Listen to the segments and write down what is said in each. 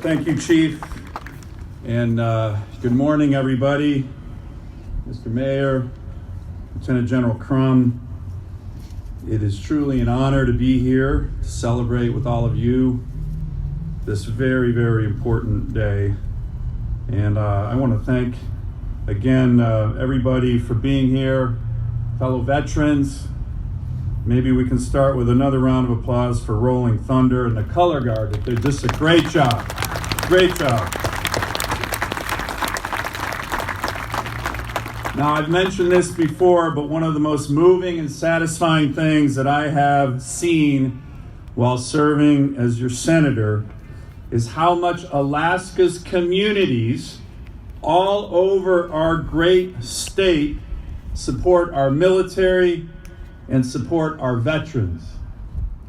Thank you, Chief, and good morning, everybody. Mr. Mayor, Lieutenant General Crum, it is truly an honor to be here to celebrate with all of you this very, very important day. And I want to thank, again, everybody for being here, fellow veterans. Maybe we can start with another round of applause for Rolling Thunder and the Color Guard. They did just a great job. Great job. Now, I've mentioned this before, but one of the most moving and satisfying things that I have seen while serving as your senator is how much Alaska's communities all over our great state support our military and support our veterans.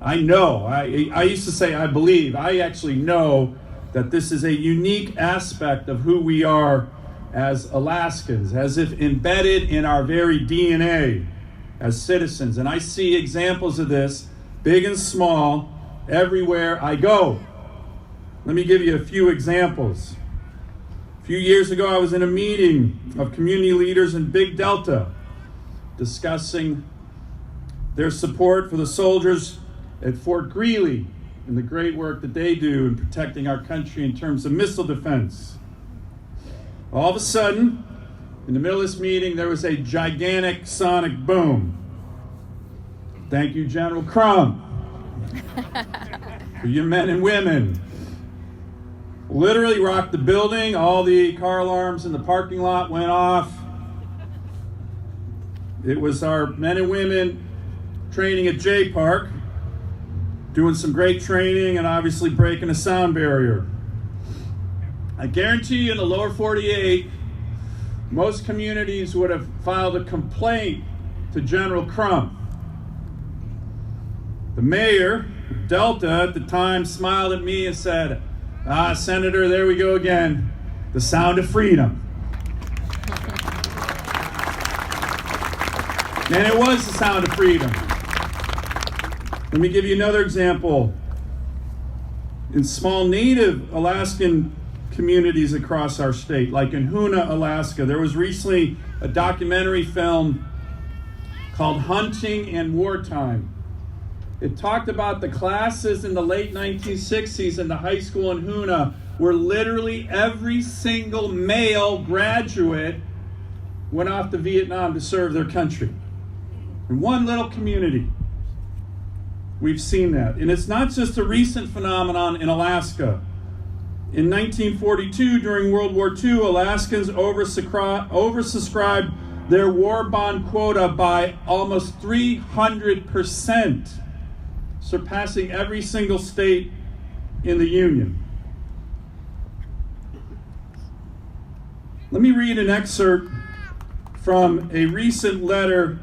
I know, I used to say I believe, I actually know that this is a unique aspect of who we are as Alaskans, as if embedded in our very DNA as citizens. And I see examples of this, big and small, everywhere I go. Let me give you a few examples. A few years ago, I was in a meeting of community leaders in Big Delta discussing their support for the soldiers at Fort Greely and the great work that they do in protecting our country in terms of missile defense. All of a sudden, in the middle of this meeting, there was a gigantic sonic boom. Thank you, General Crum, for your men and women. Literally rocked the building. All the car alarms in the parking lot went off. It was our men and women training at J Park, doing some great training and obviously breaking a sound barrier. I guarantee you in the lower 48, most communities would have filed a complaint to General Crum. The mayor of Delta at the time smiled at me and said, Senator, there we go again, the sound of freedom. And it was the sound of freedom. Let me give you another example. In small native Alaskan communities across our state, like in Hoona, Alaska, there was recently a documentary film called Hunting in Wartime. It talked about the classes in the late 1960s in the high school in Hoona where literally every single male graduate went off to Vietnam to serve their country. In one little community. We've seen that. And it's not just a recent phenomenon in Alaska. In 1942, during World War II, Alaskans oversubscribed their war bond quota by almost 300%, surpassing every single state in the Union. Let me read an excerpt from a recent letter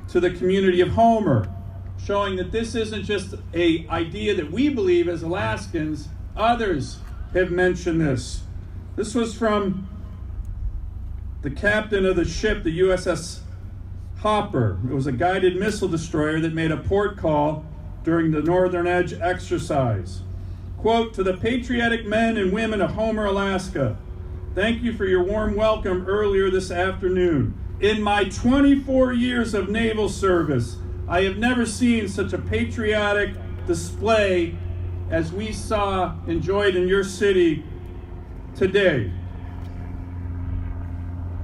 to the community of Homer, showing that this isn't just an idea that we believe as Alaskans. Others have mentioned this. This was from the captain of the ship, the USS Hopper. It was a guided missile destroyer that made a port call during the Northern Edge exercise. Quote, to the patriotic men and women of Homer, Alaska, thank you for your warm welcome earlier this afternoon. In my 24 years of naval service, I have never seen such a patriotic display as we enjoyed in your city today.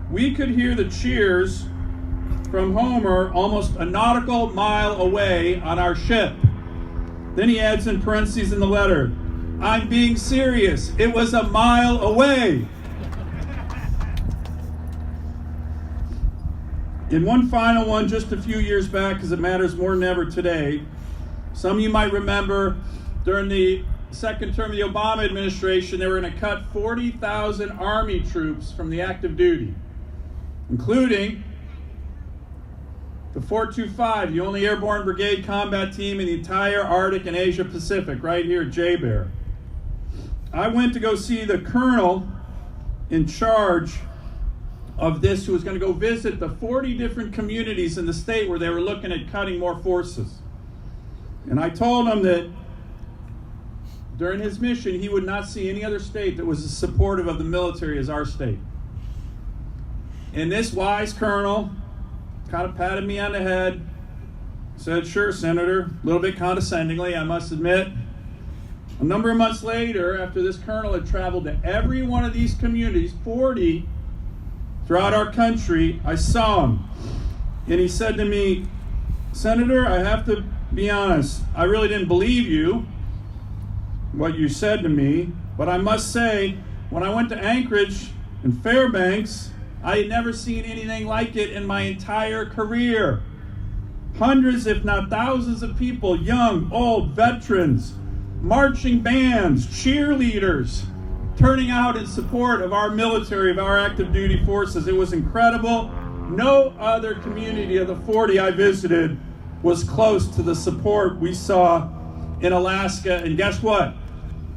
We could hear the cheers from Homer almost a nautical mile away on our ship. Then he adds in parentheses in the letter, I'm being serious, it was a mile away. In one final one, just a few years back, because it matters more than ever today, some of you might remember during the second term of the Obama administration, they were going to cut 40,000 Army troops from the active duty, including the 425, the only airborne brigade combat team in the entire Arctic and Asia Pacific, right here at J-Bear. I went to go see the colonel in charge of this, who was going to go visit the 40 different communities in the state where they were looking at cutting more forces. And I told him that during his mission, he would not see any other state that was as supportive of the military as our state. And this wise colonel kind of patted me on the head, said, "Sure, Senator," a little bit condescendingly, I must admit. A number of months later, after this colonel had traveled to every one of these communities, 40 throughout our country, I saw him. And he said to me, "Senator, I have to be honest, I really didn't believe you, what you said to me, but I must say, when I went to Anchorage and Fairbanks, I had never seen anything like it in my entire career. Hundreds, if not thousands of people, young, old, veterans, marching bands, cheerleaders, turning out in support of our military, of our active duty forces. It was incredible. No other community of the 40 I visited was close to the support we saw in Alaska. And guess what?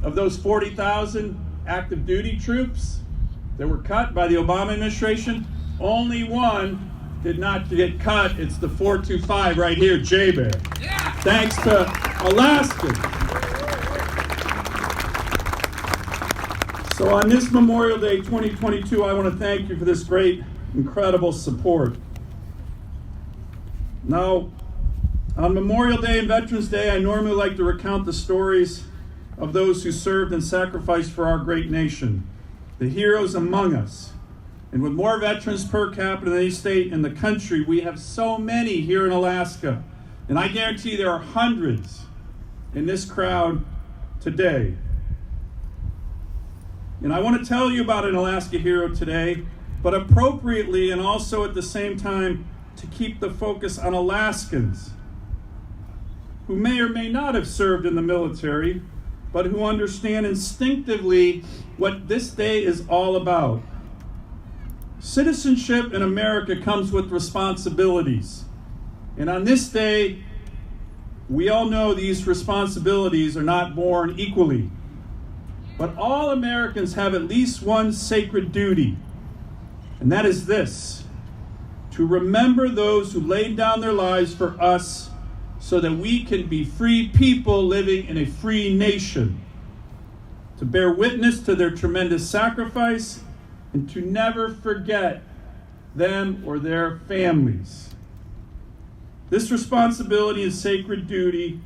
Of those 40,000 active duty troops that were cut by the Obama administration, only one did not get cut. It's the 425 right here, J-Bear. Yeah. Thanks to Alaska. So on this Memorial Day 2022, I want to thank you for this great, incredible support. Now, on Memorial Day and Veterans Day, I normally like to recount the stories of those who served and sacrificed for our great nation, the heroes among us. And with more veterans per capita than any state in the country, we have so many here in Alaska. And I guarantee there are hundreds in this crowd today. And I want to tell you about an Alaska hero today, but appropriately and also at the same time to keep the focus on Alaskans who may or may not have served in the military, but who understand instinctively what this day is all about. Citizenship in America comes with responsibilities. And on this day, we all know these responsibilities are not born equally. But all Americans have at least one sacred duty, and that is this: to remember those who laid down their lives for us so that we can be free people living in a free nation, to bear witness to their tremendous sacrifice, and to never forget them or their families. This responsibility and sacred duty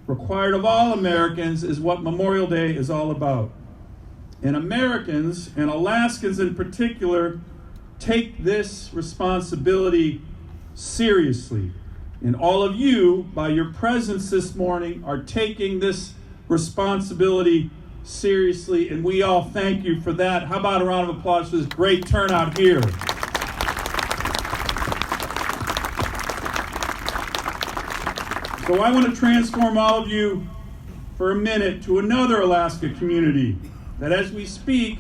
required of all Americans is what Memorial Day is all about. And Americans, and Alaskans in particular, take this responsibility seriously. And all of you, by your presence this morning, are taking this responsibility seriously, and we all thank you for that. How about a round of applause for this great turnout here? So I want to transform all of you for a minute to another Alaska community that, as we speak,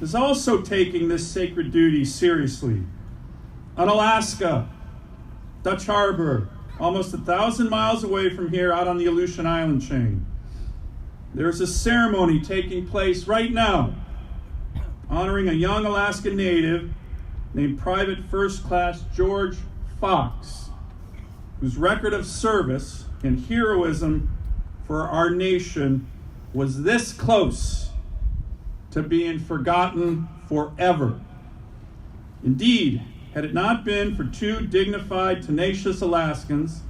is also taking this sacred duty seriously. Unalaska, Dutch Harbor, almost 1,000 miles away from here out on the Aleutian Island chain. There's a ceremony taking place right now honoring a young Alaska native named Private First Class George Fox, whose record of service and heroism for our nation was this close to being forgotten forever. Indeed, had it not been for two dignified, tenacious Alaskans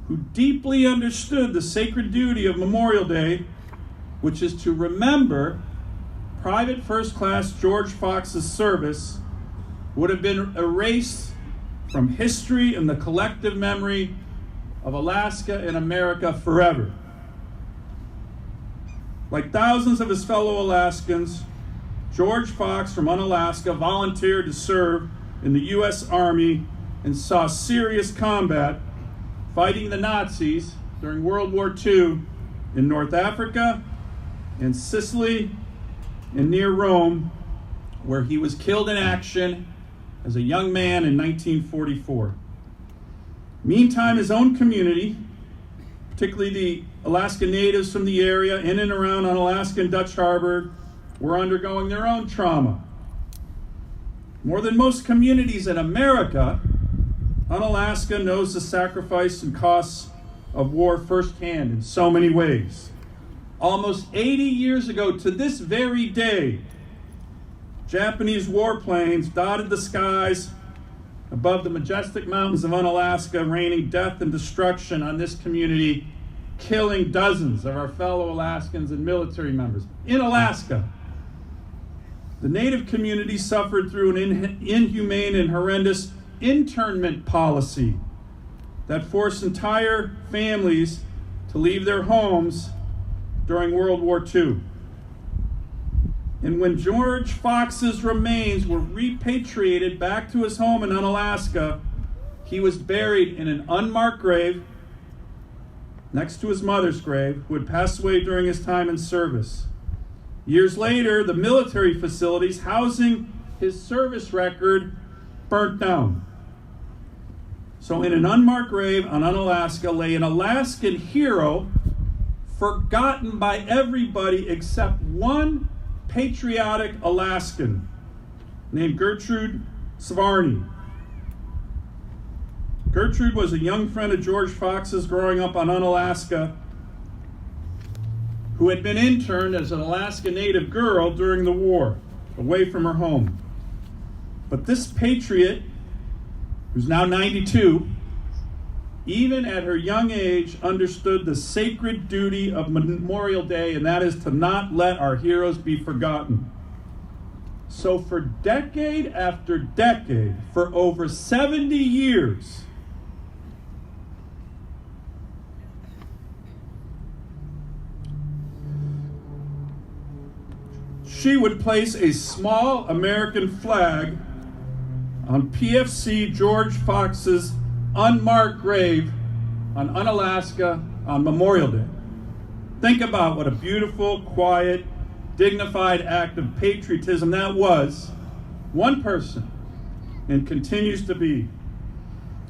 who deeply understood the sacred duty of Memorial Day, which is to remember Private First Class George Fox's service, would have been erased from history and the collective memory of Alaska and America forever. Like thousands of his fellow Alaskans, George Fox from Unalaska volunteered to serve in the U.S. Army and saw serious combat fighting the Nazis during World War II in North Africa, in Sicily, and near Rome, where he was killed in action as a young man in 1944. Meantime, his own community, particularly the Alaska natives from the area in and around Unalaska and Dutch Harbor, were undergoing their own trauma. More than most communities in America, Unalaska knows the sacrifice and costs of war firsthand in so many ways. almost 80 years ago to this very day, Japanese warplanes dotted the skies above the majestic mountains of Unalaska, raining death and destruction on this community, killing dozens of our fellow Alaskans and military members. In Alaska, the Native community suffered through an inhumane and horrendous internment policy that forced entire families to leave their homes during World War II. And when George Fox's remains were repatriated back to his home in Unalaska, he was buried in an unmarked grave next to his mother's grave, who had passed away during his time in service. Years later, the military facilities housing his service record burnt down. So in an unmarked grave on Unalaska lay an Alaskan hero forgotten by everybody except one patriotic Alaskan named Gertrude Savarni. Gertrude was a young friend of George Fox's growing up on Unalaska, who had been interned as an Alaska Native girl during the war, away from her home. But this patriot, who's now 92, even at her young age, understood the sacred duty of Memorial Day, and that is to not let our heroes be forgotten. So for decade after decade, for over 70 years, she would place a small American flag on PFC George Fox's unmarked grave on Unalaska on Memorial Day. Think about what a beautiful, quiet, dignified act of patriotism that was. One person, and continues to be.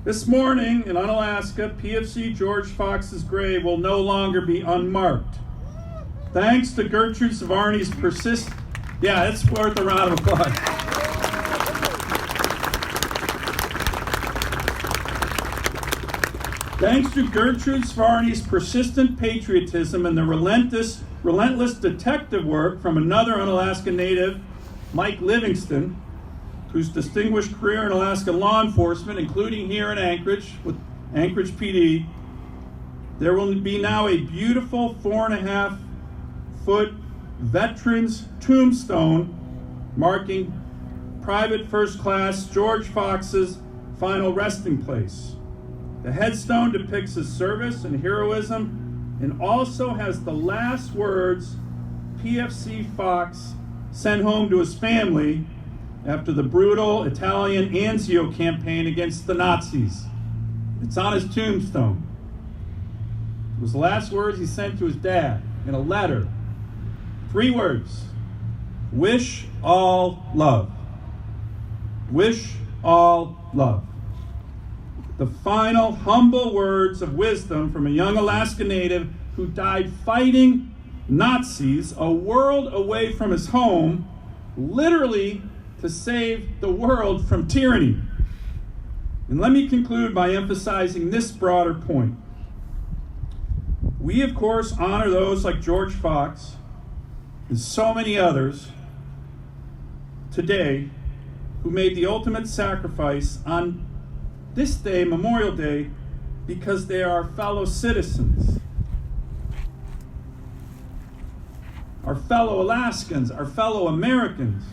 This morning in Unalaska, PFC George Fox's grave will no longer be unmarked. Thanks to Gertrude Savarni's persistent... Yeah, it's worth a round of applause. Thanks to Gertrude Savarni's persistent patriotism and the relentless detective work from another Unalaska native, Mike Livingston, whose distinguished career in Alaska law enforcement, including here in Anchorage with Anchorage PD, there will be now a beautiful 4.5-foot veteran's tombstone marking Private First Class George Fox's final resting place. The headstone depicts his service and heroism and also has the last words PFC Fox sent home to his family after the brutal Italian Anzio campaign against the Nazis. It's on his tombstone. It was the last words he sent to his dad in a letter. 3 words: wish all love. Wish all love. The final humble words of wisdom from a young Alaska native who died fighting Nazis a world away from his home, literally to save the world from tyranny. And let me conclude by emphasizing this broader point. We, of course, honor those like George Fox and so many others today who made the ultimate sacrifice on this day, Memorial Day, because they are our fellow citizens, our fellow Alaskans, our fellow Americans.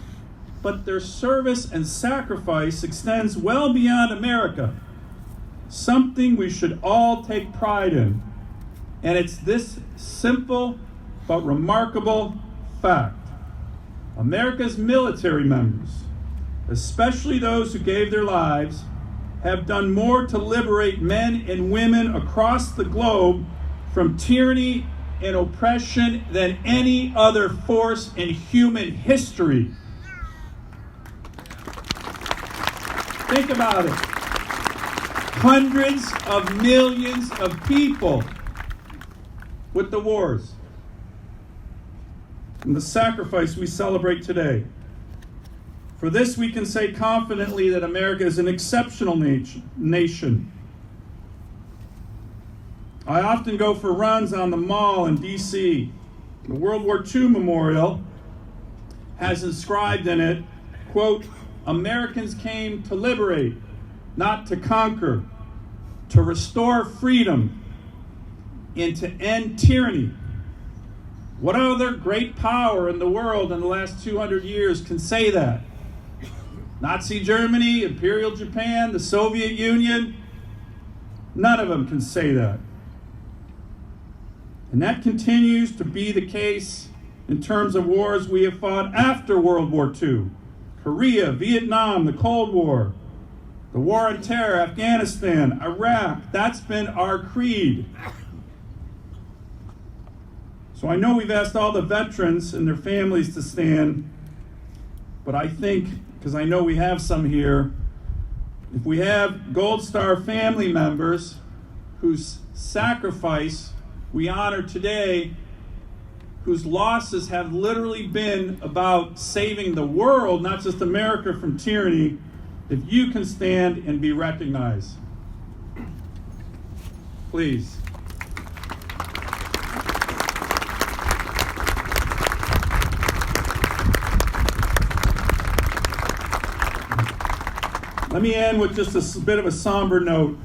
But their service and sacrifice extends well beyond America, something we should all take pride in. And it's this simple but remarkable fact. America's military members, especially those who gave their lives, have done more to liberate men and women across the globe from tyranny and oppression than any other force in human history. Think about it. Hundreds of millions of people with the wars and the sacrifice we celebrate today. For this, we can say confidently that America is an exceptional nation. I often go for runs on the Mall in D.C., The World War II Memorial has inscribed in it, quote, "Americans came to liberate, not to conquer, to restore freedom, and to end tyranny." What other great power in the world in the last 200 years can say that? Nazi Germany, Imperial Japan, the Soviet Union, none of them can say that. And that continues to be the case in terms of wars we have fought after World War II. Korea, Vietnam, the Cold War, the War on Terror, Afghanistan, Iraq, that's been our creed. So I know we've asked all the veterans and their families to stand, but I think, because I know we have some here, if we have Gold Star family members whose sacrifice we honor today, whose losses have literally been about saving the world, not just America, from tyranny, if you can stand and be recognized. Please. Let me end with just a bit of a somber note.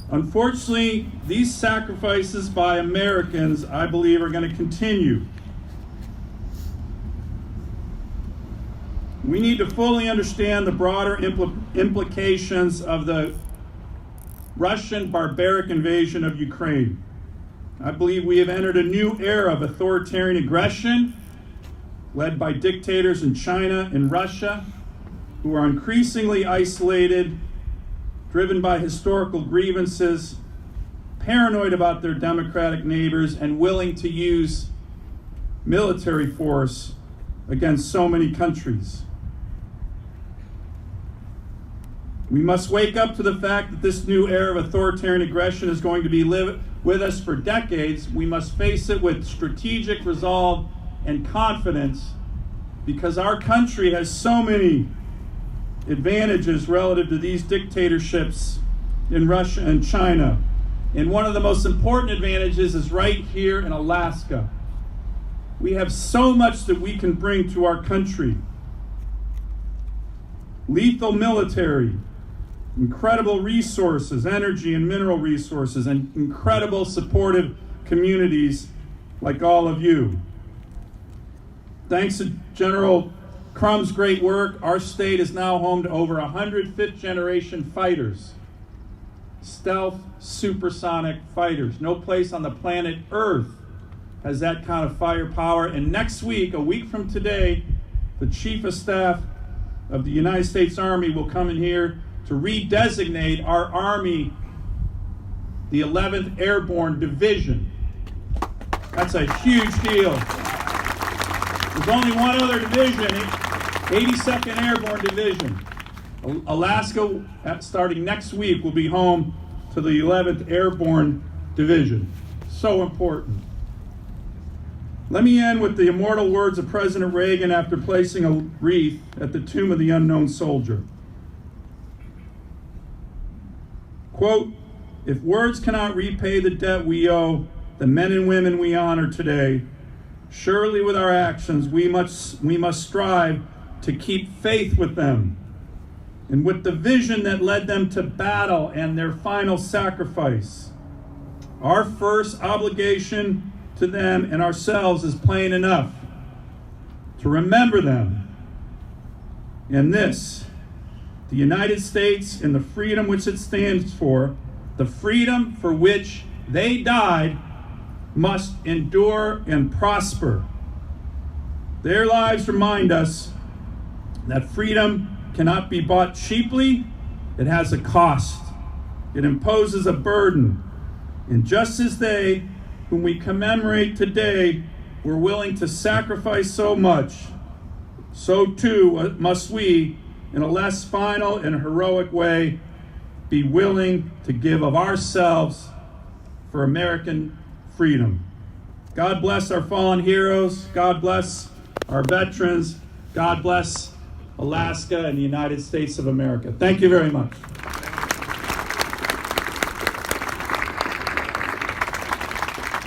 Unfortunately, these sacrifices by Americans, I believe, are going to continue. We need to fully understand the broader implications of the Russian barbaric invasion of Ukraine. I believe we have entered a new era of authoritarian aggression led by dictators in China and Russia who are increasingly isolated, driven by historical grievances, paranoid about their democratic neighbors, and willing to use military force against so many countries. We must wake up to the fact that this new era of authoritarian aggression is going to be with us for decades. We must face it with strategic resolve and confidence, because our country has so many advantages relative to these dictatorships in Russia and China. And one of the most important advantages is right here in Alaska. We have so much that we can bring to our country. Lethal military, incredible resources, energy and mineral resources, and incredible supportive communities like all of you. Thanks to General Crum's great work, our state is now home to over 100 fifth-generation fighters, stealth supersonic fighters. No place on the planet Earth has that kind of firepower. And next week, a week from today, the Chief of Staff of the United States Army will come in here to redesignate our Army the 11th Airborne Division. That's a huge deal. There's only one other division, 82nd Airborne Division. Alaska, starting next week, will be home to the 11th Airborne Division. So important. Let me end with the immortal words of President Reagan after placing a wreath at the tomb of the unknown soldier. Quote, "If words cannot repay the debt we owe the men and women we honor today, surely with our actions we must strive to keep faith with them and with the vision that led them to battle and their final sacrifice. Our first obligation to them and ourselves is plain enough: to remember them. And this, the United States and the freedom which it stands for, the freedom for which they died, must endure and prosper. Their lives remind us that freedom cannot be bought cheaply. It has a cost. It imposes a burden. And just as they, whom we commemorate today, were willing to sacrifice so much, so too must we, in a less final and heroic way, be willing to give of ourselves for American freedom. God bless our fallen heroes. God bless our veterans. God bless Alaska and the United States of America. Thank you very much.